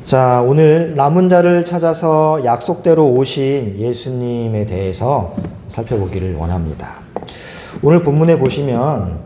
자, 오늘 남은 자를 찾아서 약속대로 오신 예수님에 대해서 살펴보기를 원합니다. 오늘 본문에 보시면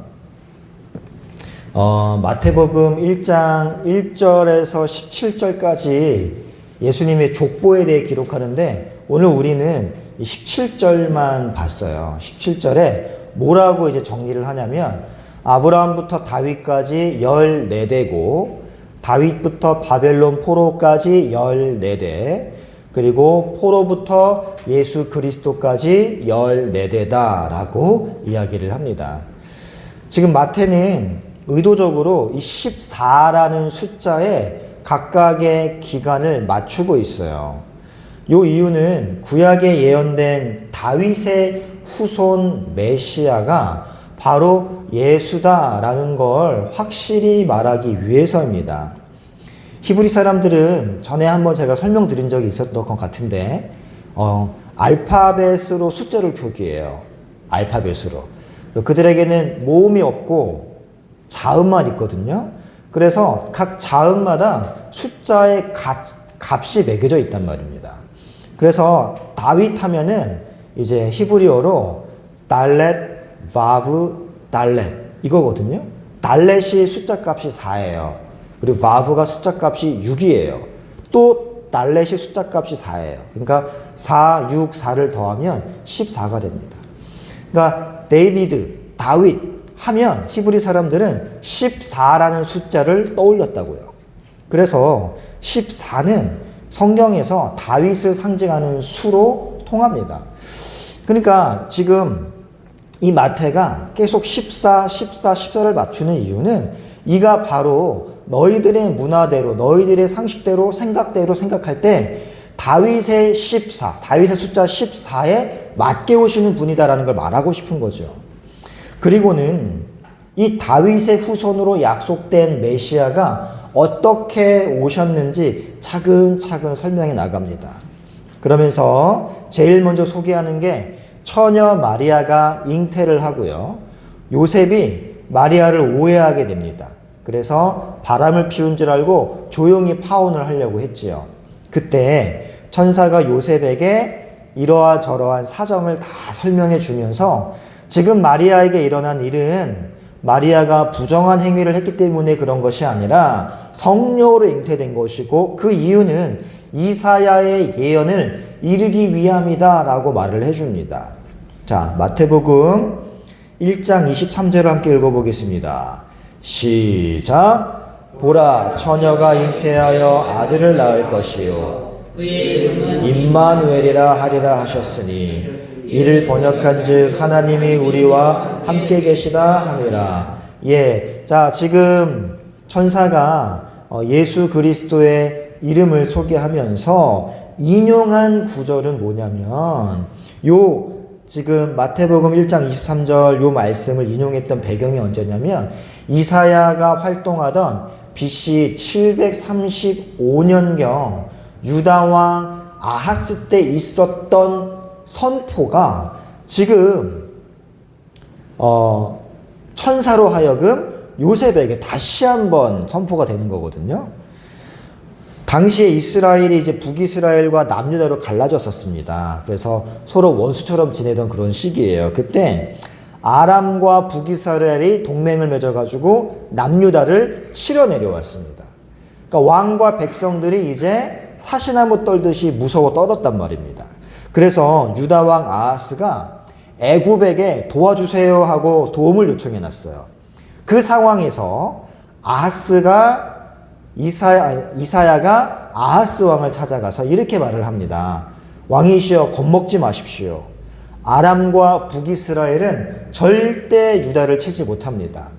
마태복음 1장 1절에서 17절까지 예수님의 족보에 대해 기록하는데 오늘 우리는 17절만 봤어요. 17절에 뭐라고 이제 정리를 하냐면 아브라함부터 다윗까지 14대고 다윗부터 바벨론 포로까지 14대, 그리고 포로부터 예수 그리스도까지 14대다라고 이야기를 합니다. 지금 마태는 의도적으로 이 14라는 숫자에 각각의 기간을 맞추고 있어요. 이 이유는 구약에 예언된 다윗의 후손 메시아가 바로 예수다라는 걸 확실히 말하기 위해서입니다. 히브리 사람들은 전에 한번 제가 설명드린 적이 있었던 것 같은데 알파벳으로 숫자를 표기해요. 알파벳으로. 그들에게는 모음이 없고 자음만 있거든요. 그래서 각 자음마다 숫자의 값이 매겨져 있단 말입니다. 그래서 다윗 하면은 이제 히브리어로 달렛, 바브, 달렛 이거거든요. 달렛이 숫자 값이 4예요. 그리고 바브가 숫자 값이 6이에요. 또 달렛이 숫자 값이 4예요. 그러니까 4, 6, 4를 더하면 14가 됩니다. 그러니까 다윗 하면 히브리 사람들은 14라는 숫자를 떠올렸다고요. 그래서 14는 성경에서 다윗을 상징하는 수로 통합니다. 그러니까 지금 이 마태가 계속 14를 맞추는 이유는 이가 바로 너희들의 문화대로, 너희들의 상식대로, 생각대로 생각할 때 다윗의 다윗의 숫자 14에 맞게 오시는 분이다라는 걸 말하고 싶은 거죠. 그리고는 이 다윗의 후손으로 약속된 메시아가 어떻게 오셨는지 차근차근 설명해 나갑니다. 그러면서 제일 먼저 소개하는 게 처녀 마리아가 잉태를 하고요. 요셉이 마리아를 오해하게 됩니다. 그래서 바람을 피운 줄 알고 조용히 파혼을 하려고 했지요. 그때 천사가 요셉에게 이러한 사정을 다 설명해 주면서 지금 마리아에게 일어난 일은 마리아가 부정한 행위를 했기 때문에 그런 것이 아니라 성령으로 잉태된 것이고 그 이유는 이사야의 예언을 이루기 위함이다 라고 말을 해줍니다. 자, 마태복음 1장 23절을 함께 읽어보겠습니다. 시작! 보라, 처녀가 잉태하여 아들을 낳을 것이요 임마누엘이라 하리라 하셨으니 이를 번역한 즉 하나님이 우리와 함께 계시다 함이라. 예, 자, 지금 천사가 예수 그리스도의 이름을 소개하면서 인용한 구절은 뭐냐면 지금 마태복음 1장 23절 요 말씀을 인용했던 배경이 언제냐면 이사야가 활동하던 BC 735년경 유다왕 아하스 때 있었던 선포가 지금 천사로 하여금 요셉에게 다시 한번 선포가 되는 거거든요. 당시에 이스라엘이 이제 북이스라엘과 남유다로 갈라졌었습니다. 그래서 서로 원수처럼 지내던 그런 시기예요. 그때 아람과 북이스라엘이 동맹을 맺어가지고 남유다를 치러 내려왔습니다. 그러니까 왕과 백성들이 이제 사시나무 떨듯이 무서워 떨었단 말입니다. 그래서 유다 왕 아하스가 애굽에게 도와주세요 하고 도움을 요청해 놨어요. 그 상황에서 이사야가 아하스 왕을 찾아가서 이렇게 말을 합니다. 왕이시여 겁먹지 마십시오. 아람과 북이스라엘은 절대 유다를 치지 못합니다.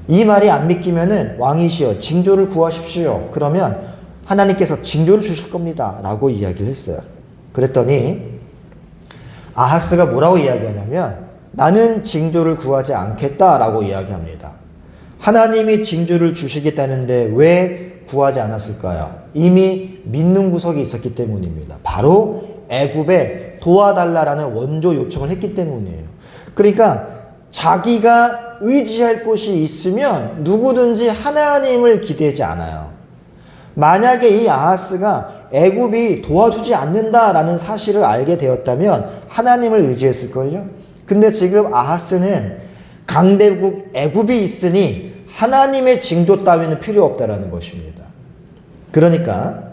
이 말이 안 믿기면은 왕이시여 징조를 구하십시오. 그러면 하나님께서 징조를 주실 겁니다. 라고 이야기를 했어요. 그랬더니 아하스가 뭐라고 이야기하냐면 나는 징조를 구하지 않겠다라고 이야기합니다. 하나님이 징조를 주시겠다는데 왜 구하지 않았을까요? 이미 믿는 구석이 있었기 때문입니다. 바로 애굽에 도와달라라는 원조 요청을 했기 때문이에요. 그러니까 자기가 의지할 곳이 있으면 누구든지 하나님을 기대지 않아요. 만약에 이 아하스가 애굽이 도와주지 않는다라는 사실을 알게 되었다면 하나님을 의지했을걸요. 근데 지금 아하스는 강대국 애굽이 있으니 하나님의 징조 따위는 필요 없다라는 것입니다. 그러니까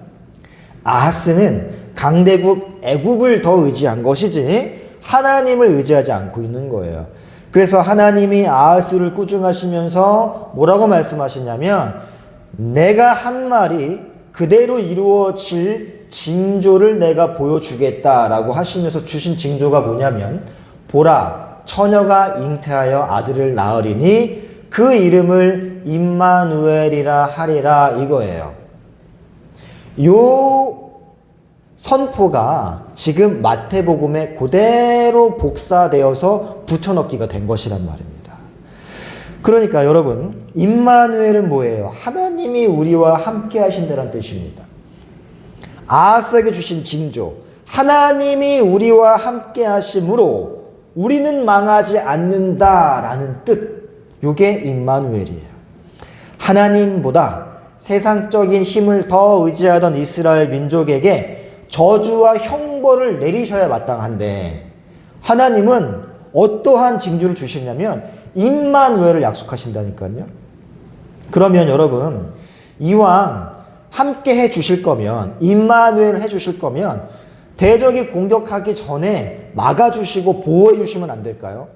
아하스는 강대국 애굽을 더 의지한 것이지 하나님을 의지하지 않고 있는 거예요. 그래서 하나님이 아하스를 꾸중하시면서 뭐라고 말씀하시냐면 내가 한 말이 그대로 이루어질 징조를 내가 보여주겠다라고 하시면서 주신 징조가 뭐냐면 보라 처녀가 잉태하여 아들을 낳으리니 그 이름을 임마누엘이라 하리라 이거예요. 요 선포가 지금 마태복음에 그대로 복사되어서 붙여넣기가 된 것이란 말입니다. 그러니까 여러분 임마누엘은 뭐예요? 하나님이 우리와 함께 하신다는 뜻입니다. 아하스에게 주신 징조 하나님이 우리와 함께 하심으로 우리는 망하지 않는다라는 뜻 요게 임마누엘이에요. 하나님보다 세상적인 힘을 더 의지하던 이스라엘 민족에게 저주와 형벌을 내리셔야 마땅한데 하나님은 어떠한 징조를 주시냐면 임마누엘을 약속하신다니까요. 그러면 여러분 이왕 함께 해 주실 거면 임마누엘을 해 주실 거면 대적이 공격하기 전에 막아주시고 보호해 주시면 안 될까요?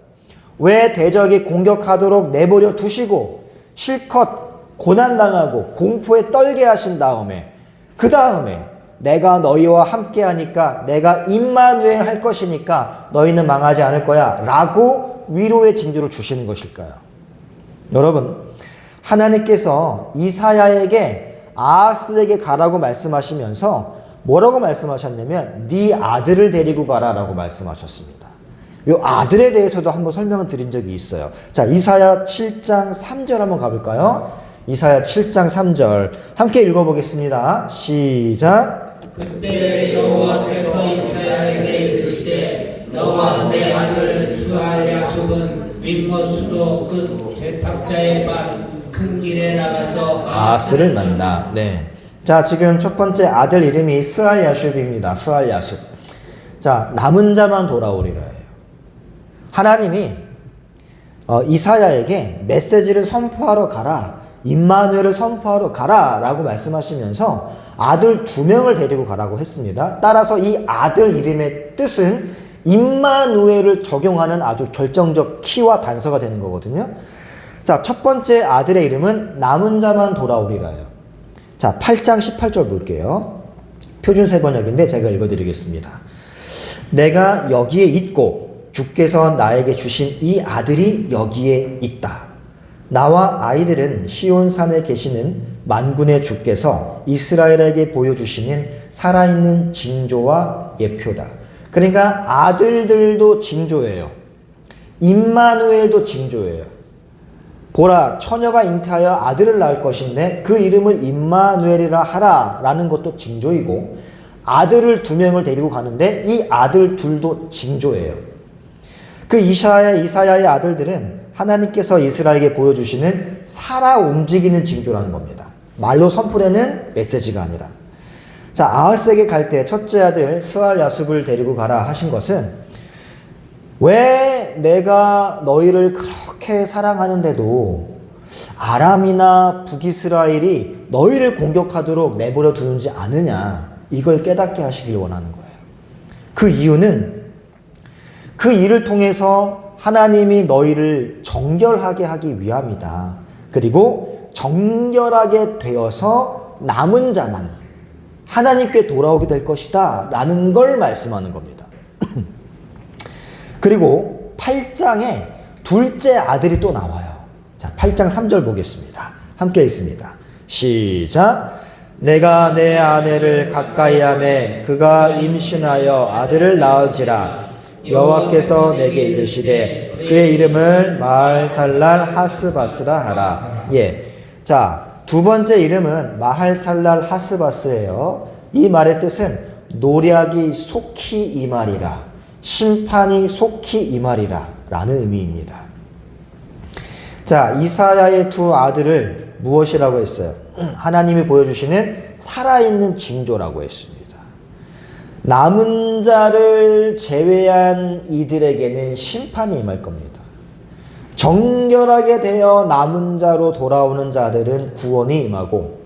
왜 대적이 공격하도록 내버려 두시고 실컷 고난당하고 공포에 떨게 하신 다음에 그 다음에 내가 너희와 함께 하니까 내가 임마누엘 할 것이니까 너희는 망하지 않을 거야 라고 위로의 징조를 주시는 것일까요? 여러분 하나님께서 이사야에게 아하스에게 가라고 말씀하시면서 뭐라고 말씀하셨냐면 네 아들을 데리고 가라 라고 말씀하셨습니다. 이 아들에 대해서도 한번 설명을 드린 적이 있어요. 자, 이사야 7장 3절 한번 가볼까요? 이사야 7장 3절 함께 읽어보겠습니다. 시작. 그때 여호와께서 이사야에게 이르시되 너와 내 아들 스알야숲은 윗모수도 끝 세탁자의 반 큰 길에 나가서 아하스를 만나. 네. 자, 지금 첫 번째 아들 이름이 스알야숲입니다. 스알야숲. 자, 남은 자만 돌아오리라 해요. 하나님이 이사야에게 메시지를 선포하러 가라. 임마누엘을 선포하러 가라 라고 말씀하시면서 아들 2명을 데리고 가라고 했습니다. 따라서 이 아들 이름의 뜻은 임마누엘을 적용하는 아주 결정적 키와 단서가 되는 거거든요. 자, 첫 번째 아들의 이름은 남은 자만 돌아오리라요. 자, 8장 18절 볼게요. 표준 세번역인데 제가 읽어드리겠습니다. 내가 여기에 있고 주께서 나에게 주신 이 아들이 여기에 있다. 나와 아이들은 시온산에 계시는 만군의 주께서 이스라엘에게 보여주시는 살아있는 징조와 예표다. 그러니까 아들들도 징조예요. 임마누엘도 징조예요. 보라 처녀가 잉태하여 아들을 낳을 것인데 그 이름을 임마누엘이라 하라 라는 것도 징조이고 아들을 2명을 데리고 가는데 이 아들 둘도 징조예요. 그 이사야의 아들들은 하나님께서 이스라엘에게 보여주시는 살아 움직이는 징조라는 겁니다. 말로 선포되는 메시지가 아니라. 자, 아하스에게 갈 때 첫째 아들 스알야숲을 데리고 가라 하신 것은 왜 내가 너희를 그렇게 사랑하는데도 아람이나 북이스라엘이 너희를 공격하도록 내버려 두는지 아느냐 이걸 깨닫게 하시길 원하는 거예요. 그 이유는 그 일을 통해서 하나님이 너희를 정결하게 하기 위함이다. 그리고 정결하게 되어서 남은 자만 하나님께 돌아오게 될 것이다 라는 걸 말씀하는 겁니다. 그리고 8장에 둘째 아들이 또 나와요. 자, 8장 3절 보겠습니다. 함께 읽습니다. 시작. 내가 내 아내를 가까이 하매 그가 임신하여 아들을 낳은지라 여호와께서 내게 이르시되 그의 이름을 마할살랄 하스바스라 하라. 예. 자, 두 번째 이름은 마할살랄 하스바스예요. 이 말의 뜻은 노략이 속히 임하리라. 심판이 속히 임하리라 라는 의미입니다. 자, 이사야의 두 아들을 무엇이라고 했어요? 하나님이 보여주시는 살아있는 징조라고 했습니다. 남은 자를 제외한 이들에게는 심판이 임할 겁니다. 정결하게 되어 남은 자로 돌아오는 자들은 구원이 임하고,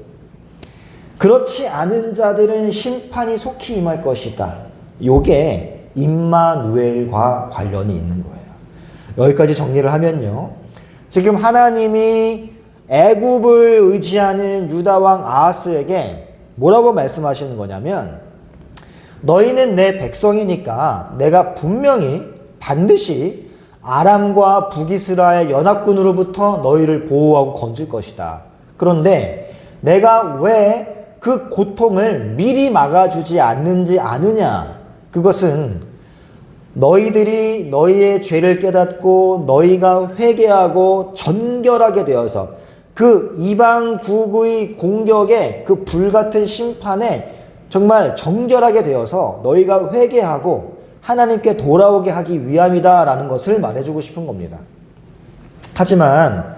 그렇지 않은 자들은 심판이 속히 임할 것이다. 요게 임마누엘과 관련이 있는 거예요. 여기까지 정리를 하면요, 지금 하나님이 애굽을 의지하는 유다 왕 아하스에게 뭐라고 말씀하시는 거냐면, 너희는 내 백성이니까 내가 분명히 반드시 아람과 북이스라엘 연합군으로부터 너희를 보호하고 건질 것이다. 그런데 내가 왜 그 고통을 미리 막아주지 않는지 아느냐? 그것은 너희들이 너희의 죄를 깨닫고 너희가 회개하고 정결하게 되어서 그 이방국의 공격에, 그 불같은 심판에 정말 정결하게 되어서 너희가 회개하고 하나님께 돌아오게 하기 위함이다 라는 것을 말해주고 싶은 겁니다. 하지만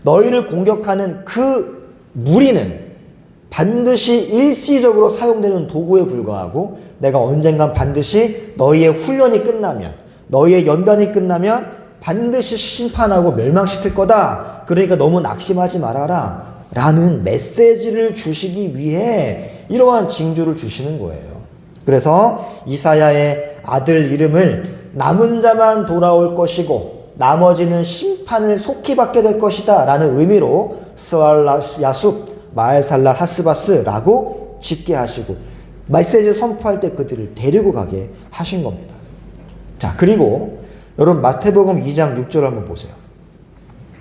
너희를 공격하는 그 무리는 반드시 일시적으로 사용되는 도구에 불과하고, 내가 언젠간 반드시 너희의 훈련이 끝나면, 너희의 연단이 끝나면 반드시 심판하고 멸망시킬 거다. 그러니까 너무 낙심하지 말아라 라는 메시지를 주시기 위해 이러한 징조를 주시는 거예요. 그래서 이사야의 아들 이름을 남은 자만 돌아올 것이고 나머지는 심판을 속히 받게 될 것이다 라는 의미로 스알라 야숲 마엘살랄 하스바스라고 짓게 하시고, 메시지 선포할 때 그들을 데리고 가게 하신 겁니다. 자, 그리고 여러분 마태복음 2장 6절 한번 보세요.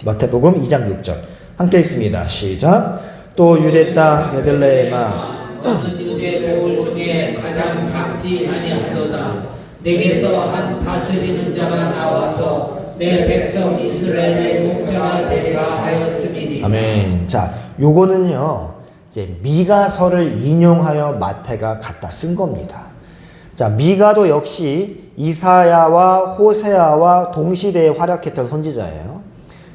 마태복음 2장 6절 함께 읽습니다. 시작. 또 유대 땅 베들레헴아, 너는 유대 보울 중에 가장 작지 아니하도다. 내게서 한 다스리는 자가 나와서 내 백성 이스라엘의 목자가 되리라 하였음이니. 아멘. 자, 요거는요 이제 미가서를 인용하여 마태가 갖다 쓴 겁니다. 자, 미가도 역시 이사야와 호세아와 동시대에 활약했던 선지자예요.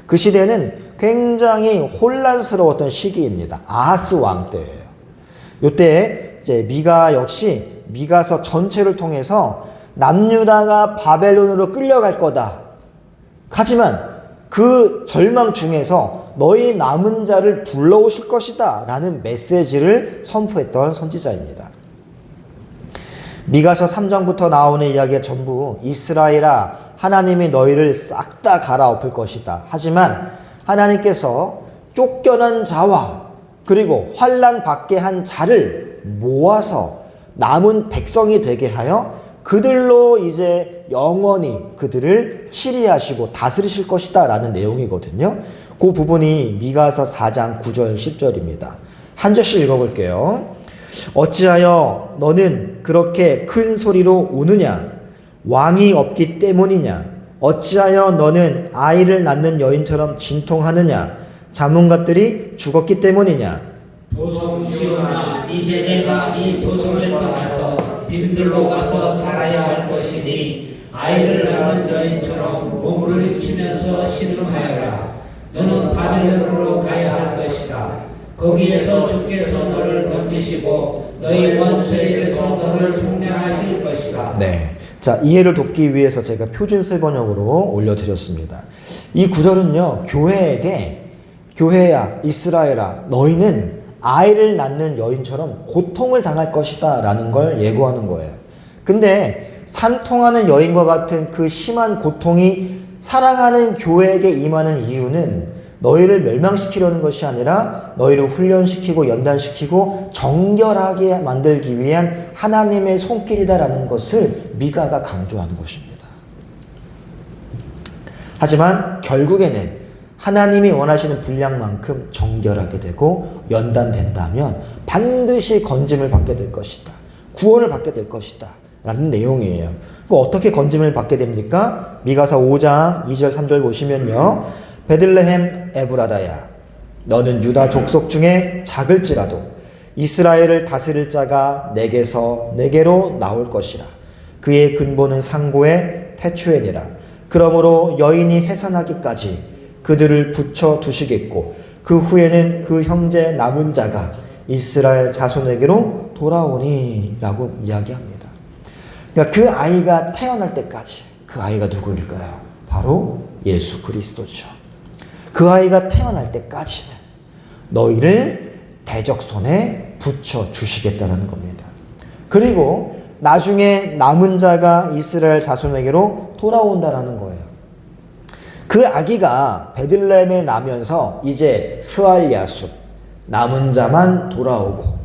그 시대는 굉장히 혼란스러웠던 시기입니다. 아하스 왕 때예요. 요때 이제 미가 역시 미가서 전체를 통해서 남유다가 바벨론으로 끌려갈 거다. 하지만 그 절망 중에서 너희 남은 자를 불러오실 것이다 라는 메시지를 선포했던 선지자입니다. 미가서 3장부터 나오는 이야기가 전부 이스라엘아, 하나님이 너희를 싹 다 갈아엎을 것이다. 하지만 하나님께서 쫓겨난 자와 그리고 환난 받게 한 자를 모아서 남은 백성이 되게 하여 그들로 이제 영원히 그들을 치리하시고 다스리실 것이다 라는 내용이거든요. 그 부분이 미가서 4장 9절 10절입니다. 한 절씩 읽어볼게요. 어찌하여 너는 그렇게 큰 소리로 우느냐? 왕이 없기 때문이냐? 어찌하여 너는 아이를 낳는 여인처럼 진통하느냐? 자문gat들이 죽었기 때문이냐? 도성시오나, 이제 내가 이 도성을 떠나서 빈들로 가서 살아야 할 것이니 아이를 낳는 여인처럼 몸을 휘치면서 신음하여라. 너는 바벨론으로 가야 할 것이다. 거기에서 주께서 너를 건지시고 너희 원수에게서 너를 속량하실 것이다. 네. 자, 이해를 돕기 위해서 제가 표준세 번역으로 올려드렸습니다. 이 구절은요, 교회에게 교회야, 이스라엘아, 너희는 아이를 낳는 여인처럼 고통을 당할 것이다 라는 걸 예고하는 거예요. 근데 산통하는 여인과 같은 그 심한 고통이 사랑하는 교회에게 임하는 이유는 너희를 멸망시키려는 것이 아니라 너희를 훈련시키고 연단시키고 정결하게 만들기 위한 하나님의 손길이다라는 것을 미가가 강조하는 것입니다. 하지만 결국에는 하나님이 원하시는 분량만큼 정결하게 되고 연단된다면 반드시 건짐을 받게 될 것이다. 구원을 받게 될 것이다. 라는 내용이에요. 어떻게 건짐을 받게 됩니까? 미가서 5장 2절 3절 보시면요. 베들레헴 에브라다야, 너는 유다 족속 중에 작을지라도 이스라엘을 다스릴 자가 내게로 나올 것이라. 그의 근본은 상고의 태초에니라. 그러므로 여인이 해산하기까지 그들을 붙여 두시겠고 그 후에는 그 형제 남은 자가 이스라엘 자손에게로 돌아오니 라고 이야기합니다. 그러니까 그 아이가 태어날 때까지 그 아이가 누구일까요? 바로 예수 그리스도죠. 그 아이가 태어날 때까지는 너희를 대적손에 붙여 주시겠다는 겁니다. 그리고 나중에 남은 자가 이스라엘 자손에게로 돌아온다라는 거예요. 그 아기가 베들레헴에 나면서 이제 스알야숲, 남은 자만 돌아오고,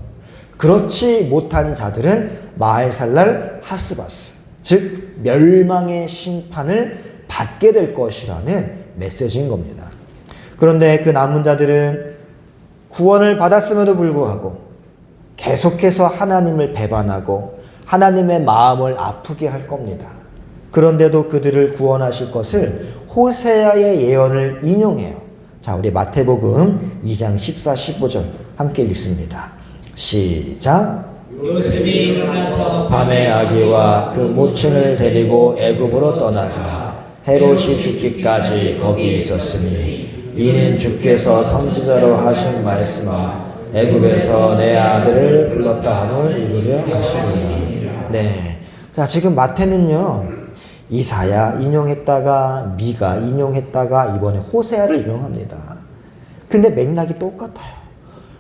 그렇지 못한 자들은 마할살랄 하스바스, 즉 멸망의 심판을 받게 될 것이라는 메시지인 겁니다. 그런데 그 남은 자들은 구원을 받았음에도 불구하고 계속해서 하나님을 배반하고 하나님의 마음을 아프게 할 겁니다. 그런데도 그들을 구원하실 것을 호세아의 예언을 인용해요. 자, 우리 마태복음 2장 14, 15절 함께 읽습니다. 시작. 요셉이 일어나서 밤에 아기와 그 모친을 데리고 애굽으로 떠나가 헤롯이 죽기까지 거기 있었으니 이는 주께서 선지자로 하신 말씀아 애굽에서 내 아들을 불렀다 함을 이루려 하시니라. 네. 자, 지금 마태는요, 이사야 인용했다가 미가 인용했다가 이번에 호세아를 인용합니다. 근데 맥락이 똑같아요.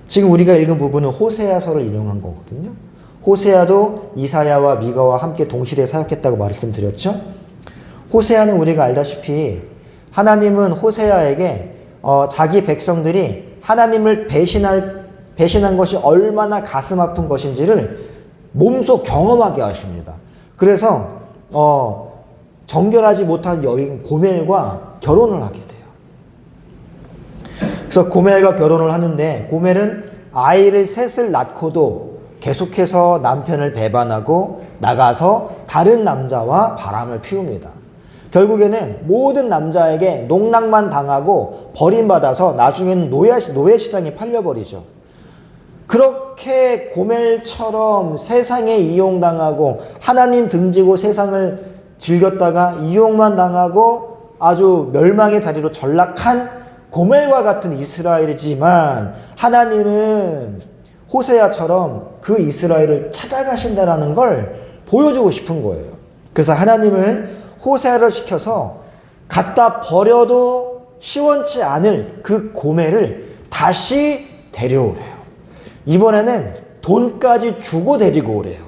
지금 우리가 읽은 부분은 호세아서를 인용한 거거든요. 호세아도 이사야와 미가와 함께 동시대에 사역했다고 말씀드렸죠. 호세아는 우리가 알다시피 하나님은 호세아에게 자기 백성들이 하나님을 배신한 것이 얼마나 가슴 아픈 것인지를 몸소 경험하게 하십니다. 그래서 정결하지 못한 여인 고멜과 결혼을 하게 돼요. 그래서 고멜과 결혼을 하는데 고멜은 아이를 셋을 낳고도 계속해서 남편을 배반하고 나가서 다른 남자와 바람을 피웁니다. 결국에는 모든 남자에게 농락만 당하고 버림받아서 나중에는 노예시장에 팔려버리죠. 그렇게 고멜처럼 세상에 이용당하고 하나님 등지고 세상을 즐겼다가 이용만 당하고 아주 멸망의 자리로 전락한 고멜과 같은 이스라엘이지만 하나님은 호세아처럼 그 이스라엘을 찾아가신다라는 걸 보여주고 싶은 거예요. 그래서 하나님은 호세아를 시켜서 갖다 버려도 시원치 않을 그 고멜을 다시 데려오래요. 이번에는 돈까지 주고 데리고 오래요.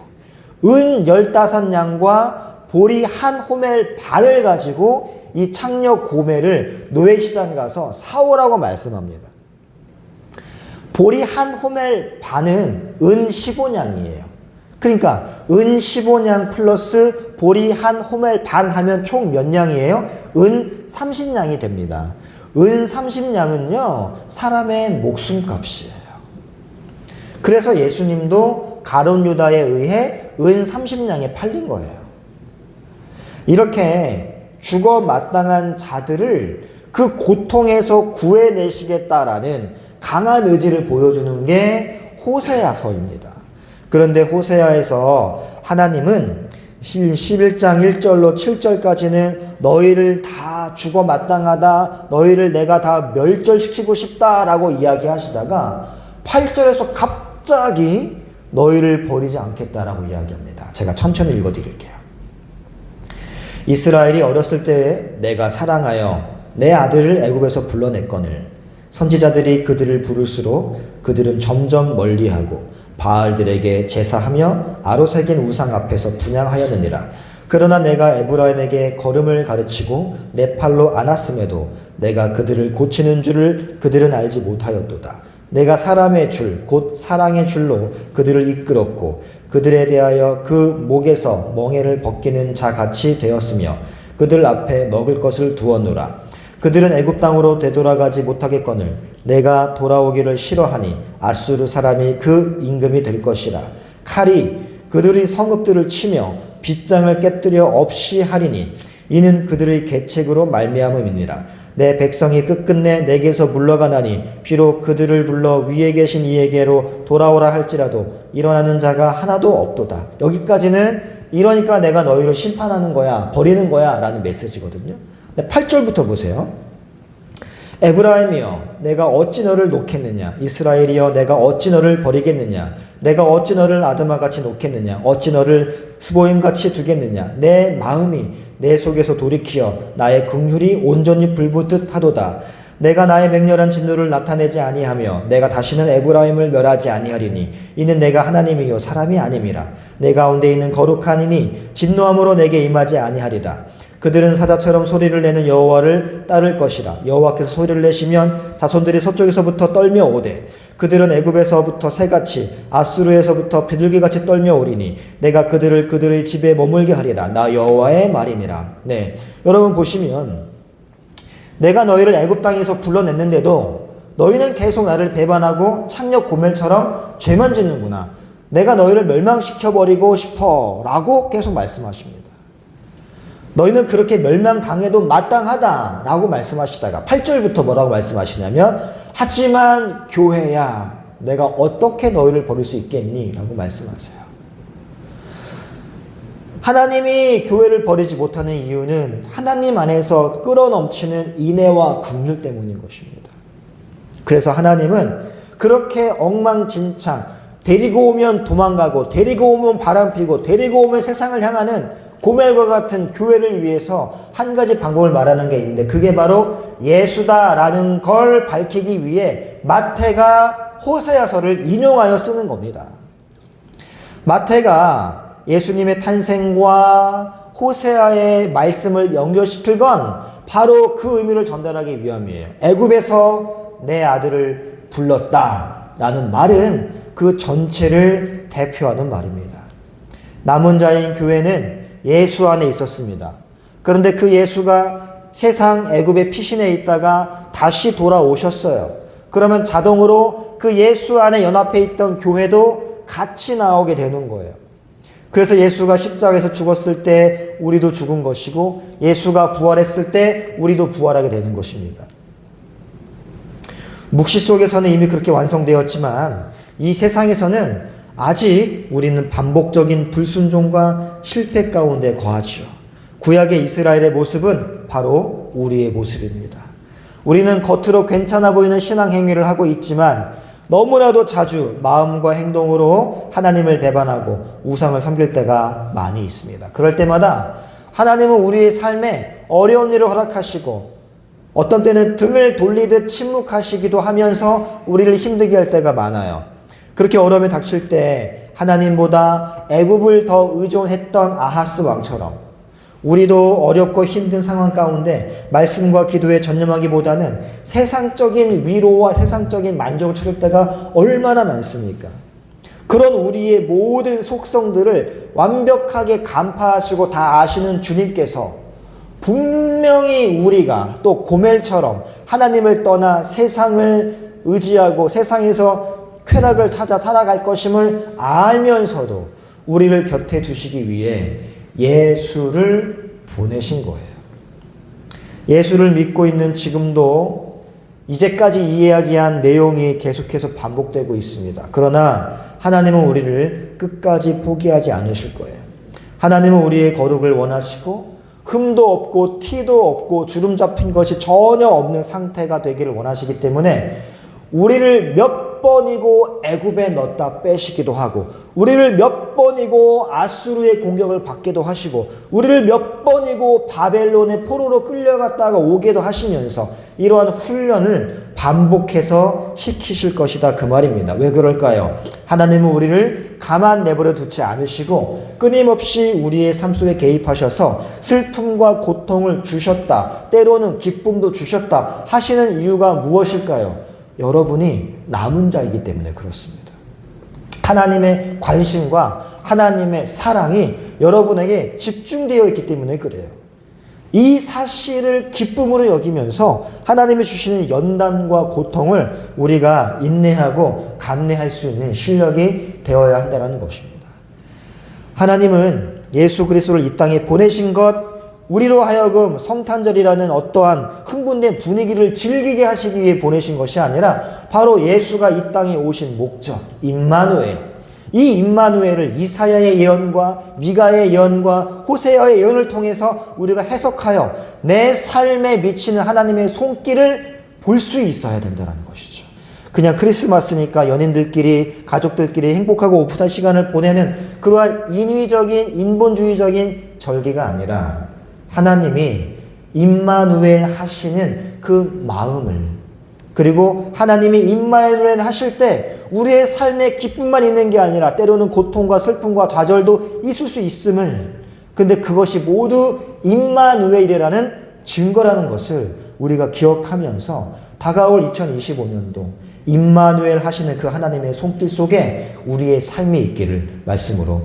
은 15양과 보리 한 호멜 반을 가지고 이 창녀 고멜을 노예시장 가서 사오라고 말씀합니다. 보리 한 호멜 반은 은 15냥이에요. 그러니까 은 15냥 플러스 보리 한 호멜 반 하면 총 몇 냥이에요? 은 30냥이 됩니다. 은 30냥은요, 사람의 목숨값이에요. 그래서 예수님도 가룟 유다에 의해 은 30냥에 팔린 거예요. 이렇게 죽어 마땅한 자들을 그 고통에서 구해내시겠다라는 강한 의지를 보여주는 게 호세아서입니다. 그런데 호세아에서 하나님은 11장 1절로 7절까지는 너희를 다 죽어 마땅하다, 너희를 내가 다 멸절시키고 싶다라고 이야기하시다가 8절에서 갑자기 너희를 버리지 않겠다라고 이야기합니다. 제가 천천히 읽어드릴게요. 이스라엘이 어렸을 때에 내가 사랑하여 내 아들을 애굽에서 불러냈거늘 선지자들이 그들을 부를수록 그들은 점점 멀리하고 바알들에게 제사하며 아로새긴 우상 앞에서 분향하였느니라. 그러나 내가 에브라임에게 걸음을 가르치고 내 팔로 안았음에도 내가 그들을 고치는 줄을 그들은 알지 못하였도다. 내가 사람의 줄 곧 사랑의 줄로 그들을 이끌었고 그들에 대하여 그 목에서 멍에를 벗기는 자같이 되었으며 그들 앞에 먹을 것을 두었노라. 그들은 애굽 땅으로 되돌아가지 못하겠거늘 내가 돌아오기를 싫어하니 아수르 사람이 그 임금이 될 것이라. 칼이 그들의 성읍들을 치며 빗장을 깨뜨려 없이 하리니 이는 그들의 계책으로 말미암음이니라. 내 백성이 끝끝내 내게서 물러가나니 비록 그들을 불러 위에 계신 이에게로 돌아오라 할지라도 일어나는 자가 하나도 없도다. 여기까지는 이러니까 내가 너희를 심판하는 거야, 버리는 거야 라는 메시지거든요. 근데 8절부터 보세요. 에브라임이여 내가 어찌 너를 놓겠느냐. 이스라엘이여 내가 어찌 너를 버리겠느냐. 내가 어찌 너를 아드마같이 놓겠느냐. 어찌 너를 스보임같이 두겠느냐. 내 마음이 내 속에서 돌이키어 나의 긍휼이 온전히 불붙듯 하도다. 내가 나의 맹렬한 진노를 나타내지 아니하며 내가 다시는 에브라임을 멸하지 아니하리니 이는 내가 하나님이요 사람이 아님이라. 내 가운데 있는 거룩한 이니 진노함으로 내게 임하지 아니하리라. 그들은 사자처럼 소리를 내는 여호와를 따를 것이라. 여호와께서 소리를 내시면 자손들이 서쪽에서부터 떨며 오되 그들은 애굽에서부터 새같이 아수르에서부터 비둘기같이 떨며 오리니 내가 그들을 그들의 집에 머물게 하리라. 나 여호와의 말이니라. 네, 여러분 보시면 내가 너희를 애굽 땅에서 불러냈는데도 너희는 계속 나를 배반하고 창녀 고멜처럼 죄만 짓는구나. 내가 너희를 멸망시켜버리고 싶어 라고 계속 말씀하십니다. 너희는 그렇게 멸망당해도 마땅하다라고 말씀하시다가 8절부터 뭐라고 말씀하시냐면 하지만 교회야 내가 어떻게 너희를 버릴 수 있겠니? 라고 말씀하세요. 하나님이 교회를 버리지 못하는 이유는 하나님 안에서 끌어넘치는 인애와 긍휼 때문인 것입니다. 그래서 하나님은 그렇게 엉망진창 데리고 오면 도망가고 데리고 오면 바람피고 데리고 오면 세상을 향하는 고멜과 같은 교회를 위해서 한 가지 방법을 말하는 게 있는데 그게 바로 예수다라는 걸 밝히기 위해 마태가 호세아서를 인용하여 쓰는 겁니다. 마태가 예수님의 탄생과 호세아의 말씀을 연결시킬 건 바로 그 의미를 전달하기 위함이에요. 애굽에서 내 아들을 불렀다라는 말은 그 전체를 대표하는 말입니다. 남은 자인 교회는 예수 안에 있었습니다. 그런데 그 예수가 세상 애굽의 피신해 있다가 다시 돌아오셨어요. 그러면 자동으로 그 예수 안에 연합해 있던 교회도 같이 나오게 되는 거예요. 그래서 예수가 십자가에서 죽었을 때 우리도 죽은 것이고 예수가 부활했을 때 우리도 부활하게 되는 것입니다. 묵시 속에서는 이미 그렇게 완성되었지만 이 세상에서는 아직 우리는 반복적인 불순종과 실패 가운데 거하지요. 구약의 이스라엘의 모습은 바로 우리의 모습입니다. 우리는 겉으로 괜찮아 보이는 신앙 행위를 하고 있지만 너무나도 자주 마음과 행동으로 하나님을 배반하고 우상을 섬길 때가 많이 있습니다. 그럴 때마다 하나님은 우리의 삶에 어려운 일을 허락하시고 어떤 때는 등을 돌리듯 침묵하시기도 하면서 우리를 힘들게 할 때가 많아요. 그렇게 어려움이 닥칠 때 하나님보다 애굽을 더 의존했던 아하스 왕처럼 우리도 어렵고 힘든 상황 가운데 말씀과 기도에 전념하기보다는 세상적인 위로와 세상적인 만족을 찾을 때가 얼마나 많습니까? 그런 우리의 모든 속성들을 완벽하게 간파하시고 다 아시는 주님께서 분명히 우리가 또 고멜처럼 하나님을 떠나 세상을 의지하고 세상에서 쾌락을 찾아 살아갈 것임을 알면서도 우리를 곁에 두시기 위해 예수를 보내신 거예요. 예수를 믿고 있는 지금도 이제까지 이야기한 내용이 계속해서 반복되고 있습니다. 그러나 하나님은 우리를 끝까지 포기하지 않으실 거예요. 하나님은 우리의 거룩을 원하시고 흠도 없고 티도 없고 주름 잡힌 것이 전혀 없는 상태가 되기를 원하시기 때문에 우리를 몇 번이고 애굽에 넣었다 빼시기도 하고 우리를 몇 번이고 아수르의 공격을 받기도 하시고 우리를 몇 번이고 바벨론의 포로로 끌려갔다가 오게도 하시면서 이러한 훈련을 반복해서 시키실 것이다 그 말입니다. 왜 그럴까요? 하나님은 우리를 가만 내버려 두지 않으시고 끊임없이 우리의 삶 속에 개입하셔서 슬픔과 고통을 주셨다 때로는 기쁨도 주셨다 하시는 이유가 무엇일까요? 여러분이 남은 자이기 때문에 그렇습니다. 하나님의 관심과 하나님의 사랑이 여러분에게 집중되어 있기 때문에 그래요. 이 사실을 기쁨으로 여기면서 하나님이 주시는 연단과 고통을 우리가 인내하고 감내할 수 있는 실력이 되어야 한다는 것입니다. 하나님은 예수 그리스도를 이 땅에 보내신 것 우리로 하여금 성탄절이라는 어떠한 흥분된 분위기를 즐기게 하시기 위해 보내신 것이 아니라 바로 예수가 이 땅에 오신 목적, 임마누엘. 이 임마누엘을 이사야의 예언과 미가의 예언과 호세아의 예언을 통해서 우리가 해석하여 내 삶에 미치는 하나님의 손길을 볼 수 있어야 된다는 것이죠. 그냥 크리스마스니까 연인들끼리 가족들끼리 행복하고 오붓한 시간을 보내는 그러한 인위적인 인본주의적인 절기가 아니라 하나님이 임마누엘 하시는 그 마음을, 그리고 하나님이 임마누엘 하실 때 우리의 삶에 기쁨만 있는 게 아니라 때로는 고통과 슬픔과 좌절도 있을 수 있음을, 근데 그것이 모두 임마누엘이라는 증거라는 것을 우리가 기억하면서 다가올 2025년도 임마누엘 하시는 그 하나님의 손길 속에 우리의 삶이 있기를 말씀으로